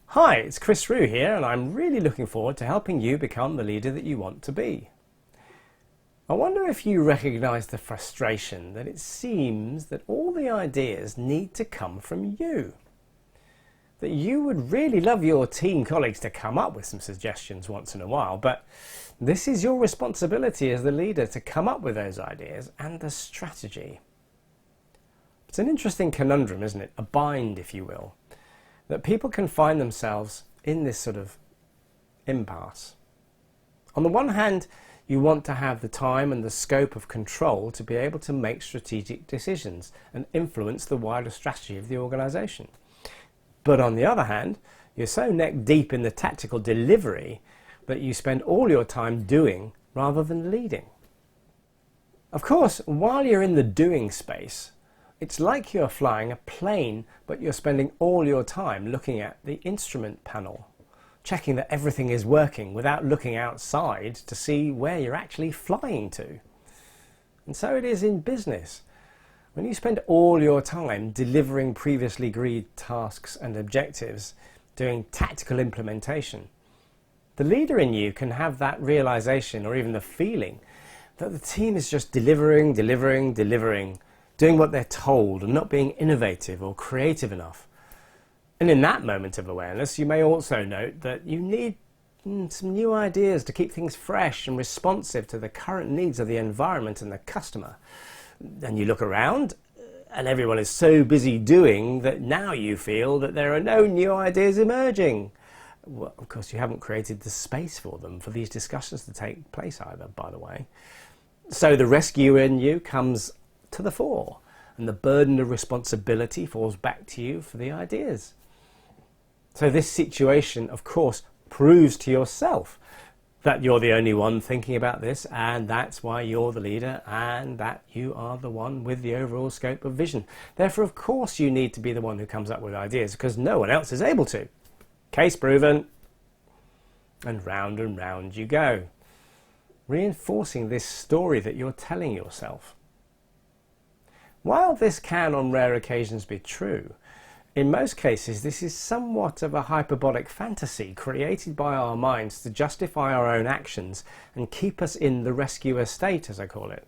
Hi, it's Chris Rue here, and I'm really looking forward to helping you become the leader that you want to be. I wonder if you recognise the frustration that it seems that all the ideas need to come from you. That you would really love your team colleagues to come up with some suggestions once in a while, but this is your responsibility as the leader to come up with those ideas and the strategy. It's an interesting conundrum, isn't it? A bind, if you will. That people can find themselves in this sort of impasse. On the one hand, you want to have the time and the scope of control to be able to make strategic decisions and influence the wider strategy of the organisation. But on the other hand, you're so neck deep in the tactical delivery that you spend all your time doing rather than leading. Of course, while you're in the doing space, it's like you're flying a plane, but you're spending all your time looking at the instrument panel, checking that everything is working without looking outside to see where you're actually flying to. And so it is in business. When you spend all your time delivering previously agreed tasks and objectives, doing tactical implementation, the leader in you can have that realization or even the feeling that the team is just delivering, doing what they're told and not being innovative or creative enough. And in that moment of awareness, you may also note that you need some new ideas to keep things fresh and responsive to the current needs of the environment and the customer. Then you look around and everyone is so busy doing that now you feel that there are no new ideas emerging. Well, of course, you haven't created the space for them for these discussions to take place either, by the way. So the rescuer in you comes to the fore, and the burden of responsibility falls back to you for the ideas. So this situation, of course, proves to yourself that you're the only one thinking about this, and that's why you're the leader, and that you are the one with the overall scope of vision. Therefore, of course, you need to be the one who comes up with ideas, because no one else is able to. Case proven. And round you go, reinforcing this story that you're telling yourself. While this can on rare occasions be true, in most cases this is somewhat of a hyperbolic fantasy created by our minds to justify our own actions and keep us in the rescuer state, as I call it.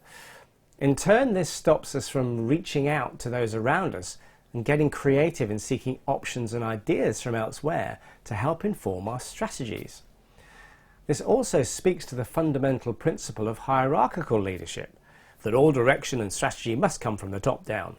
In turn, this stops us from reaching out to those around us and getting creative in seeking options and ideas from elsewhere to help inform our strategies. This also speaks to the fundamental principle of hierarchical leadership, that all direction and strategy must come from the top down.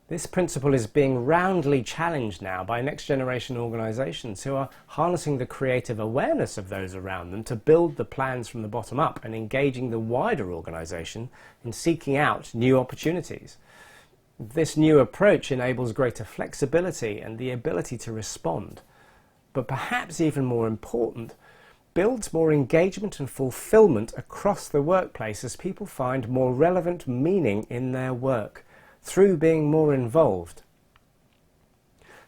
This principle is being roundly challenged now by next generation organisations who are harnessing the creative awareness of those around them to build the plans from the bottom up and engaging the wider organisation in seeking out new opportunities. This new approach enables greater flexibility and the ability to respond, but perhaps even more important, builds more engagement and fulfillment across the workplace as people find more relevant meaning in their work through being more involved.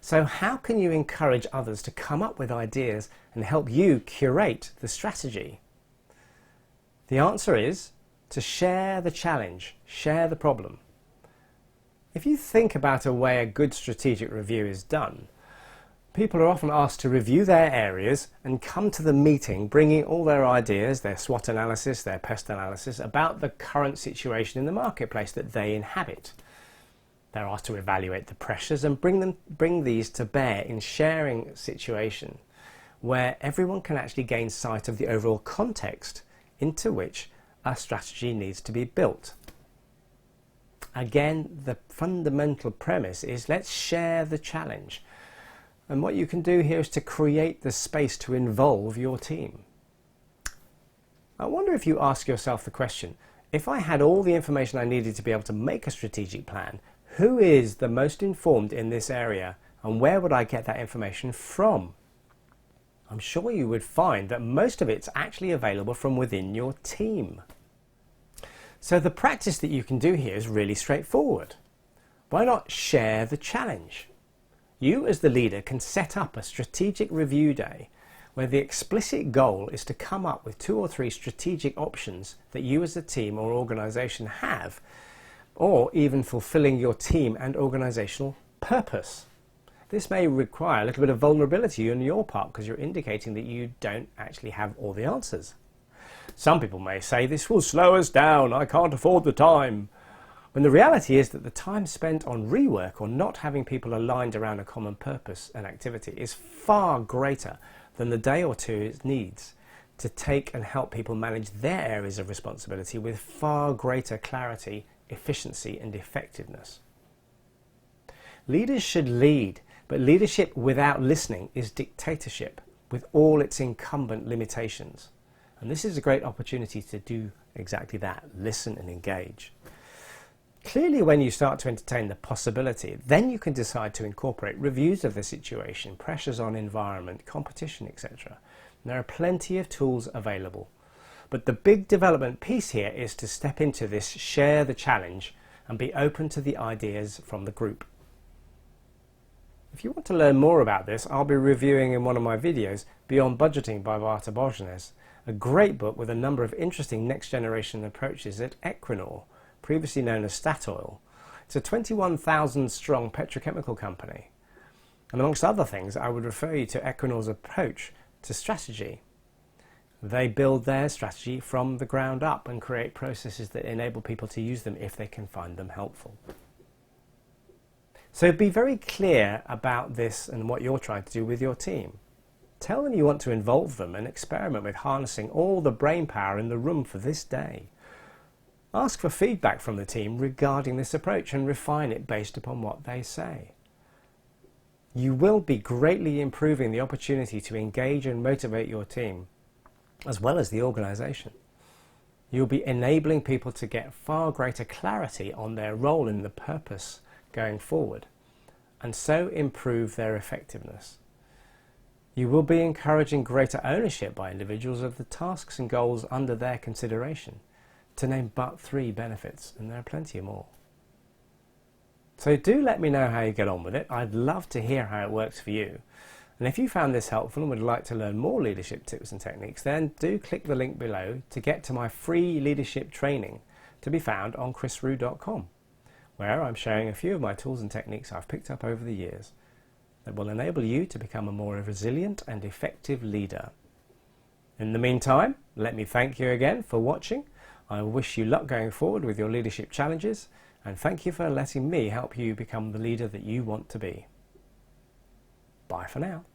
So how can you encourage others to come up with ideas and help you curate the strategy? The answer is to share the challenge, share the problem. If you think about a way a good strategic review is done, people are often asked to review their areas and come to the meeting bringing all their ideas, their SWOT analysis, their PEST analysis about the current situation in the marketplace that they inhabit. They're asked to evaluate the pressures and bring these to bear in sharing a situation where everyone can actually gain sight of the overall context into which a strategy needs to be built. Again, the fundamental premise is let's share the challenge. And what you can do here is to create the space to involve your team. I wonder if you ask yourself the question, if I had all the information I needed to be able to make a strategic plan, who is the most informed in this area and where would I get that information from? I'm sure you would find that most of it's actually available from within your team. So the practice that you can do here is really straightforward. Why not share the challenge? You as the leader can set up a strategic review day where the explicit goal is to come up with 2 or 3 strategic options that you as a team or organisation have or even fulfilling your team and organizational purpose. This may require a little bit of vulnerability on your part because you're indicating that you don't actually have all the answers. Some people may say, this will slow us down, I can't afford the time. When the reality is that the time spent on rework or not having people aligned around a common purpose and activity is far greater than the day or two it needs to take and help people manage their areas of responsibility with far greater clarity, efficiency and effectiveness. Leaders should lead, but leadership without listening is dictatorship with all its incumbent limitations. And this is a great opportunity to do exactly that, listen and engage. Clearly, when you start to entertain the possibility, then you can decide to incorporate reviews of the situation, pressures on environment, competition, etc. There are plenty of tools available. But the big development piece here is to step into this, share the challenge, and be open to the ideas from the group. If you want to learn more about this, I'll be reviewing in one of my videos Beyond Budgeting by Bart Borgenes, a great book with a number of interesting next generation approaches at Equinor, previously known as Statoil. It's a 21,000 strong petrochemical company. And amongst other things, I would refer you to Equinor's approach to strategy. They build their strategy from the ground up and create processes that enable people to use them if they can find them helpful. So be very clear about this and what you're trying to do with your team. Tell them you want to involve them and experiment with harnessing all the brain power in the room for this day. Ask for feedback from the team regarding this approach and refine it based upon what they say. You will be greatly improving the opportunity to engage and motivate your team, as well as the organization. You'll be enabling people to get far greater clarity on their role in the purpose going forward, and so improve their effectiveness. You will be encouraging greater ownership by individuals of the tasks and goals under their consideration, to name but 3 benefits, and there are plenty more. So do let me know how you get on with it. I'd love to hear how it works for you. And if you found this helpful and would like to learn more leadership tips and techniques, then do click the link below to get to my free leadership training, to be found on chrisrue.com, where I'm sharing a few of my tools and techniques I've picked up over the years that will enable you to become a more resilient and effective leader. In the meantime, let me thank you again for watching. I wish you luck going forward with your leadership challenges, and thank you for letting me help you become the leader that you want to be. Bye for now.